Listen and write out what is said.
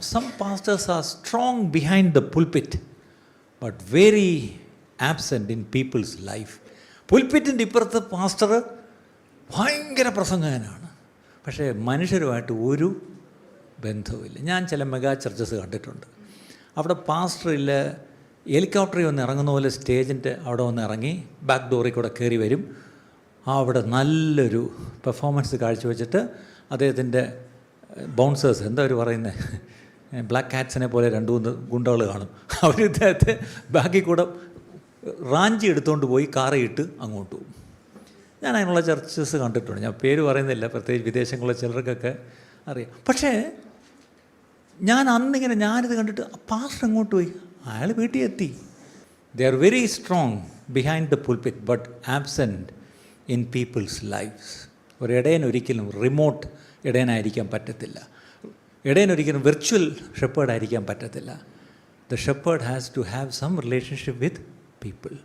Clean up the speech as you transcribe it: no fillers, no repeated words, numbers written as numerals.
Some pastors are strong behind the pulpit, but very absent in people's life. പുൽപ്പിറ്റിൻ്റെ ഇപ്പുറത്ത് pastor ഭയങ്കര പ്രസംഗകനാണ്, പക്ഷേ മനുഷ്യരുമായിട്ട് ഒരു ബന്ധവുമില്ല. ഞാൻ ചില മെഗാ ചർച്ചസ് കണ്ടിട്ടുണ്ട്. അവിടെ പാസ്റ്ററിൽ ഹെലികോപ്റ്ററിൽ വന്ന് ഇറങ്ങുന്ന പോലെ സ്റ്റേജിൻ്റെ അവിടെ വന്ന് ഇറങ്ങി ബാക്ക് ഡോറിൽ കൂടെ കയറി വരും. അവിടെ നല്ലൊരു പെർഫോമൻസ് കാഴ്ചവെച്ചിട്ട് അദ്ദേഹത്തിൻ്റെ ബൗൺസേഴ്സ്, എന്താ അവർ പറയുന്നത്, ബ്ലാക്ക് കാറ്റ്സിനെ പോലെ 2-3 ഗുണ്ടകൾ കാണും. അവർ ഇദ്ദേഹത്തെ ബാക്കിൽ കൂടെ റാഞ്ചി എടുത്തുകൊണ്ട് പോയി കാറയിട്ട് അങ്ങോട്ട് പോകും. ഞാൻ അതിനുള്ള ചർച്ചസ് കണ്ടിട്ടുണ്ട്. ഞാൻ പേര് പറയുന്നില്ല, പ്രത്യേകിച്ച് വിദേശങ്ങളിലെ ചിലർക്കൊക്കെ അറിയാം. പക്ഷേ ഞാനിത് കണ്ടിട്ട് പാസ്റ്റർ അങ്ങോട്ട് പോയി, അയാൾ വീട്ടിൽ എത്തി. They are very strong behind the pulpit but absent in people's lifes. ഒരു ഇടയനൊരിക്കലും റിമോട്ട് ഇടയനായിരിക്കാൻ പറ്റത്തില്ല. ഇടയനൊരിക്കലും വിർച്വൽ ഷെപ്പേർഡ് ആയിരിക്കാൻ പറ്റത്തില്ല. The shepherd has to have some relationship with people.